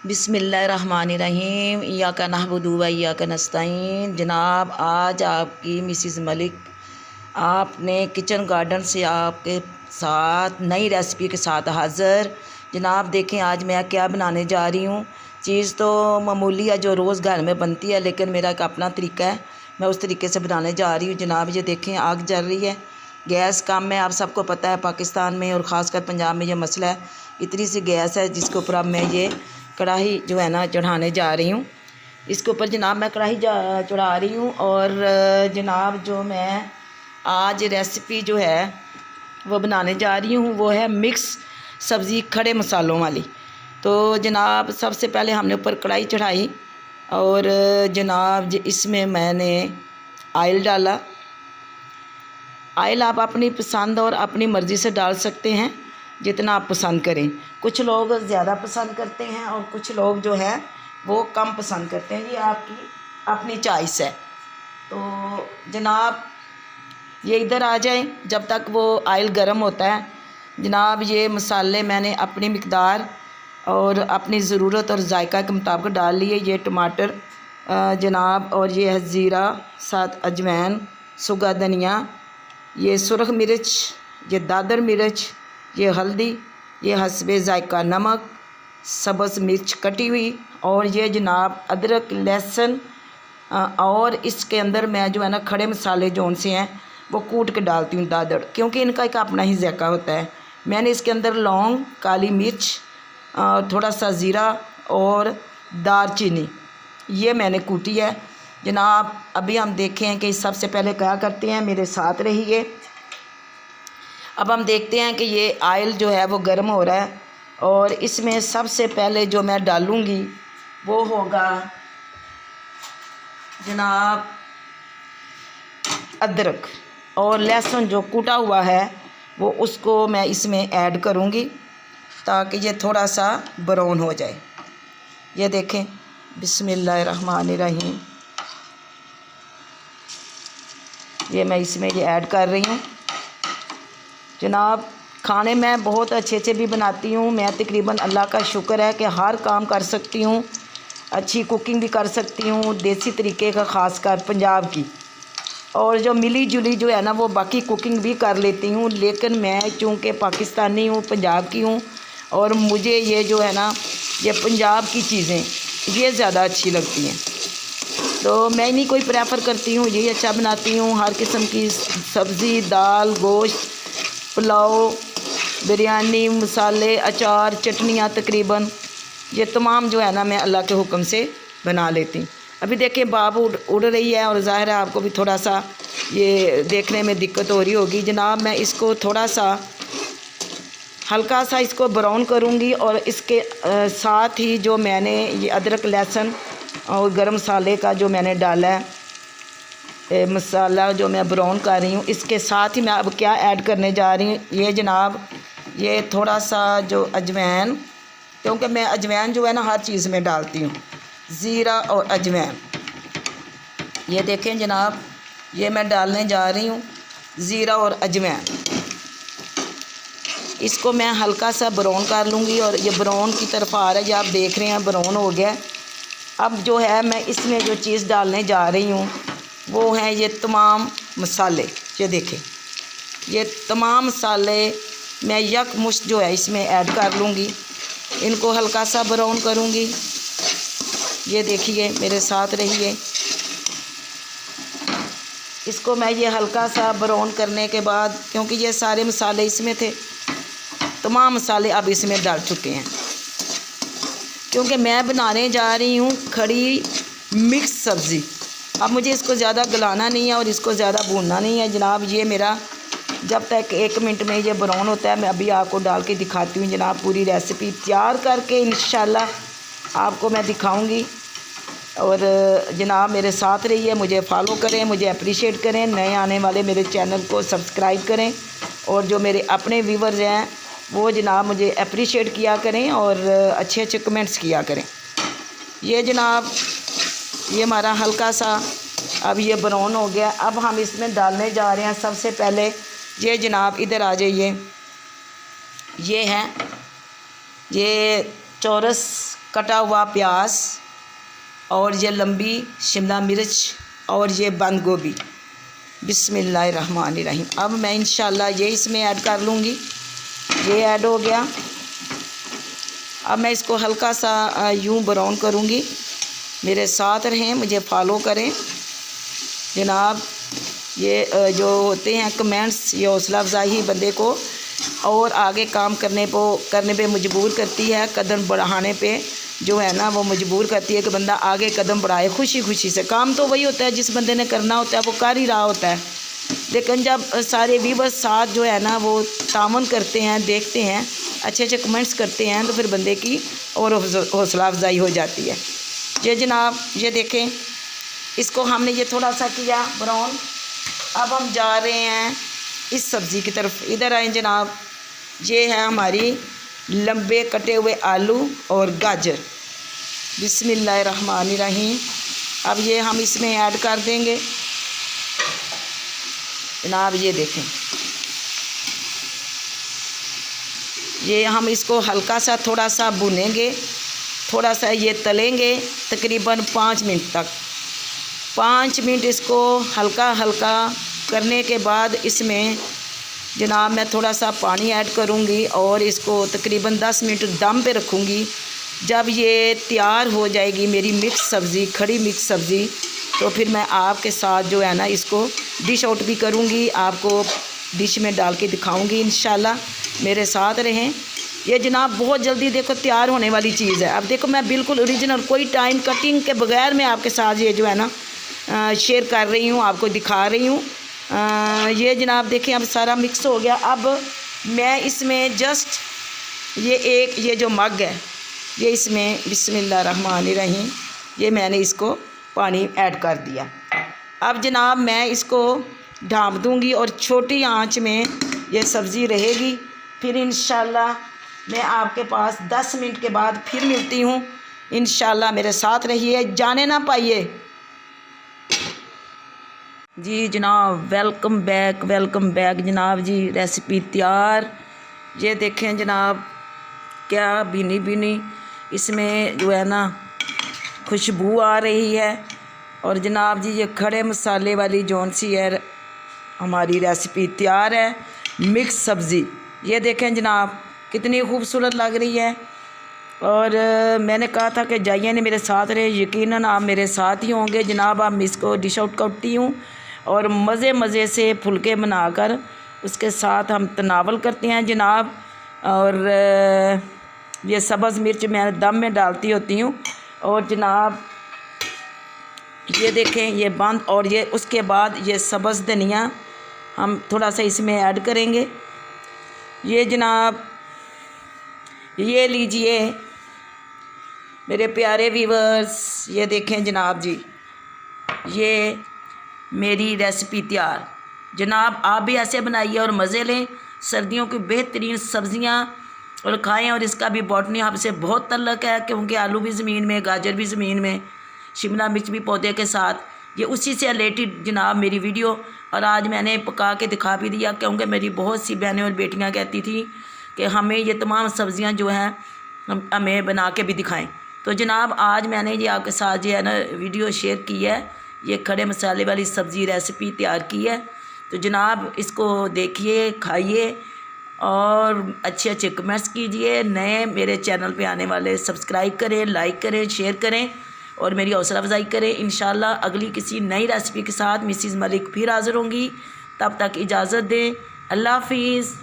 बिस्मिल्लाहिर्रहमानिर्रहीम। इय्याका नअबुदु व इय्याका नस्तईन। जनाब, आज आपकी मिसिज़ मलिक आपने किचन गार्डन से आपके साथ नई रेसिपी के साथ हाज़िर। जनाब देखें, आज मैं क्या बनाने जा रही हूँ। चीज़ तो मामूली है जो रोज़ घर में बनती है, लेकिन मेरा एक अपना तरीका है, मैं उस तरीके से बनाने जा रही हूँ। जनाब ये देखें, आग जल रही है, गैस कम है। आप सबको पता है पाकिस्तान में और ख़ासकर पंजाब में ये मसला है, इतनी सी गैस है जिसके ऊपर अब मैं ये कढ़ाई जो है ना चढ़ाने जा रही हूँ। इसके ऊपर जनाब मैं कढ़ाई चढ़ा रही हूँ। और जनाब जो मैं आज रेसिपी जो है वो बनाने जा रही हूँ वो है मिक्स सब्ज़ी खड़े मसालों वाली। तो जनाब सबसे पहले हमने ऊपर कढ़ाई चढ़ाई और जनाब इसमें मैंने आयल डाला। आयल आप अपनी पसंद और अपनी मर्ज़ी से डाल सकते हैं, जितना आप पसंद करें। कुछ लोग ज़्यादा पसंद करते हैं और कुछ लोग जो है वो कम पसंद करते हैं, ये आपकी अपनी चॉइस है। तो जनाब ये इधर आ जाए जब तक वो आयल गर्म होता है। जनाब ये मसाले मैंने अपनी मिक़दार और अपनी ज़रूरत और जायका के मुताबिक डाल लिए। ये टमाटर जनाब, और ये है ज़ीरा, साथ अजवाइन, सूखा धनिया, ये सुरख मिर्च, ये दादर मिर्च, ये हल्दी, ये हस्बे जायका नमक, सब्ज़ मिर्च कटी हुई, और ये जनाब अदरक लहसुन। और इसके अंदर मैं जो है ना खड़े मसाले जौन से हैं वो कूट के डालती हूँ दादड़, क्योंकि इनका एक अपना ही जायका होता है। मैंने इसके अंदर लौंग, काली मिर्च, थोड़ा सा ज़ीरा और दालचीनी ये मैंने कूटी है। जनाब अभी हम देखें कि सबसे पहले क्या करते हैं, मेरे साथ रहिए। अब हम देखते हैं कि ये आयल जो है वो गर्म हो रहा है, और इसमें सबसे पहले जो मैं डालूँगी वो होगा जनाब अदरक और लहसुन जो कूटा हुआ है वो उसको मैं इसमें ऐड करूँगी ताकि ये थोड़ा सा ब्राउन हो जाए। ये देखें, बिस्मिल्लाहिर्रहमानिर्रहीम, ये मैं इसमें ये ऐड कर रही हूँ। जनाब खाने मैं बहुत अच्छे भी बनाती हूँ। मैं तकरीबन अल्लाह का शुक्र है कि हर काम कर सकती हूँ, अच्छी कुकिंग भी कर सकती हूँ, देसी तरीके का, ख़ासकर पंजाब की। और जो मिली जुली जो है ना वो बाकी कुकिंग भी कर लेती हूँ, लेकिन मैं चूँकि पाकिस्तानी हूँ, पंजाब की हूँ, और मुझे ये जो है ना ये पंजाब की चीज़ें ये ज़्यादा अच्छी लगती हैं। तो मैं नहीं कोई प्रेफर करती हूँ, यही अच्छा बनाती हूँ। हर किस्म की सब्ज़ी, दाल, गोश्त, पुलाव, बिरयानी, मसाले, अचार, चटनियाँ, तकरीबन ये तमाम जो है ना मैं अल्लाह के हुक्म से बना लेती हूँ। अभी देखिए बाब उड़ रही है और ज़ाहिर है आपको भी थोड़ा सा ये देखने में दिक्कत हो रही होगी। जनाब मैं इसको थोड़ा सा हल्का सा इसको ब्राउन करूँगी, और इसके साथ ही जो मैंने ये अदरक लहसुन और गरम मसाले का जो मैंने डाला है मसाला जो मैं ब्राउन कर रही हूँ, इसके साथ ही मैं अब क्या ऐड करने जा रही हूँ, ये जनाब ये थोड़ा सा जो अजवाइन, क्योंकि मैं अजवाइन जो है ना हर चीज़ में डालती हूँ, ज़ीरा और अजवाइन। ये देखें जनाब, ये मैं डालने जा रही हूँ ज़ीरा और अजवाइन। इसको मैं हल्का सा ब्राउन कर लूँगी, और ये ब्राउन की तरफ आ रहा है, ये आप देख रहे हैं ब्राउन हो गया। अब जो है मैं इसमें जो चीज़ डालने जा रही हूँ वो है ये तमाम मसाले। ये देखें, ये तमाम मसाले मैं यकमुश्त जो है इसमें ऐड कर लूँगी, इनको हल्का सा ब्राउन करूँगी। ये देखिए मेरे साथ रहिए। इसको मैं ये हल्का सा ब्राउन करने के बाद, क्योंकि ये सारे मसाले इसमें थे, तमाम मसाले अब इसमें डाल चुके हैं, क्योंकि मैं बनाने जा रही हूँ खड़ी मिक्स सब्ज़ी। अब मुझे इसको ज़्यादा गलाना नहीं है और इसको ज़्यादा भूनना नहीं है। जनाब ये मेरा जब तक 1 मिनट में ये ब्राउन होता है, मैं अभी आपको डाल के दिखाती हूँ। जनाब पूरी रेसिपी तैयार करके इंशाल्लाह आपको मैं दिखाऊंगी। और जनाब मेरे साथ रहिए, मुझे फॉलो करें, मुझे अप्रिशिएट करें, नए आने वाले मेरे चैनल को सब्सक्राइब करें, और जो मेरे अपने व्यूवर्स हैं वो जनाब मुझे अप्रिशिएट किया करें और अच्छे कमेंट्स किया करें। ये जनाब ये हमारा हल्का सा अब ये ब्राउन हो गया। अब हम इसमें डालने जा रहे हैं सबसे पहले, ये जनाब इधर आ जाइए, ये है ये चौरस कटा हुआ प्याज और ये लंबी शिमला मिर्च और ये बंद गोभी। बिस्मिल्लाहिर्रहमानिर्रहीम। अब मैं इंशाल्लाह ये इसमें ऐड कर लूँगी। ये ऐड हो गया। अब मैं इसको हल्का सा यूँ ब्राउन करूँगी। मेरे साथ रहें, मुझे फॉलो करें जनाब। ये जो होते हैं कमेंट्स, ये हौसला अफजाई बंदे को और आगे काम करने पे मजबूर करती है। कदम बढ़ाने पे जो है ना वो मजबूर करती है कि बंदा आगे कदम बढ़ाए खुशी खुशी से। काम तो वही होता है जिस बंदे ने करना होता है वो कर ही रहा होता है, लेकिन जब सारे व्यूअर्स साथ जो है ना वो तामन करते हैं, देखते हैं, अच्छे अच्छे कमेंट्स करते हैं, तो फिर बंदे की और हौसला अफजाई हो जाती है। ये जनाब ये देखें, इसको हमने ये थोड़ा सा किया ब्राउन। अब हम जा रहे हैं इस सब्ज़ी की तरफ। इधर आए जनाब। ये है हमारी लंबे कटे हुए आलू और गाजर। बिस्मिल्लाहिर्रहमानिर्रहीम। अब ये हम इसमें ऐड कर देंगे जनाब। ये देखें, ये हम इसको हल्का सा थोड़ा सा भुनेंगे, थोड़ा सा ये तलेंगे तकरीबन 5 मिनट तक। 5 मिनट इसको हल्का हल्का करने के बाद इसमें जनाब मैं थोड़ा सा पानी ऐड करूँगी और इसको तकरीबन 10 मिनट दम पे रखूँगी। जब ये तैयार हो जाएगी मेरी मिक्स सब्ज़ी, खड़ी मिक्स सब्ज़ी, तो फिर मैं आपके साथ जो है ना इसको डिश आउट भी करूँगी, आपको डिश में डाल के दिखाऊँगी इंशाल्लाह। मेरे साथ रहें। ये जनाब बहुत जल्दी देखो तैयार होने वाली चीज़ है। अब देखो मैं बिल्कुल ओरिजिनल कोई टाइम कटिंग के बगैर मैं आपके साथ ये जो है ना शेयर कर रही हूँ, आपको दिखा रही हूँ। ये जनाब देखिए अब सारा मिक्स हो गया। अब मैं इसमें जस्ट ये जो मग है ये इसमें बिस्मिल्लाहिर्रहमानिर्रहीम ये मैंने इसको पानी ऐड कर दिया। अब जनाब मैं इसको ढाँप दूँगी और छोटी आंच में ये सब्ज़ी रहेगी। फिर इंशाल्लाह मैं आपके पास 10 मिनट के बाद फिर मिलती हूँ इंशाल्लाह। मेरे साथ रहिए, जाने ना पाइए। जी जनाब वेलकम बैक जनाब जी। रेसिपी तैयार। ये देखें जनाब क्या भीनी भीनी इसमें जो है ना खुशबू आ रही है। और जनाब जी ये खड़े मसाले वाली जौन सी है हमारी रेसिपी तैयार है, मिक्स सब्ज़ी। ये देखें जनाब कितनी खूबसूरत लग रही है। और मैंने कहा था कि जाइए ने मेरे साथ रहे, यकीनन आप मेरे साथ ही होंगे जनाब। अब इसको डिश आउट करती हूँ और मज़े से फुलके बनाकर उसके साथ हम तनावल करते हैं जनाब। और ये सब्ज़ मिर्च मैं दम में डालती होती हूँ। और जनाब ये देखें ये बंद। और ये उसके बाद ये सब्ज़ धनिया हम थोड़ा सा इसमें ऐड करेंगे। ये जनाब ये लीजिए मेरे प्यारे व्यूअर्स, ये देखें जनाब जी ये मेरी रेसिपी तैयार। जनाब आप भी ऐसे बनाइए और मज़े लें। सर्दियों की बेहतरीन सब्ज़ियाँ और खाएं। और इसका भी बॉटनी आपसे बहुत तल्लक है क्योंकि आलू भी ज़मीन में, गाजर भी ज़मीन में, शिमला मिर्च भी पौधे के साथ। ये उसी से रिलेटेड जनाब मेरी वीडियो। और आज मैंने पका के दिखा भी दिया क्योंकि मेरी बहुत सी बहनें और बेटियां कहती थी कि हमें ये तमाम सब्ज़ियां जो हैं हमें बना के भी दिखाएं। तो जनाब आज मैंने ये आपके साथ जो है ना वीडियो शेयर की है। ये खड़े मसाले वाली सब्ज़ी रेसिपी तैयार की है। तो जनाब इसको देखिए, खाइए और अच्छे अच्छे कमेंट्स कीजिए। नए मेरे चैनल पे आने वाले सब्सक्राइब करें, लाइक करें, शेयर करें और मेरी हौसला अफजाई करें। इंशाल्लाह अगली किसी नई रेसिपी के साथ मिसिज़ मलिक फिर हाज़िर होंगी। तब तक इजाज़त दें। अल्लाह हाफिज़।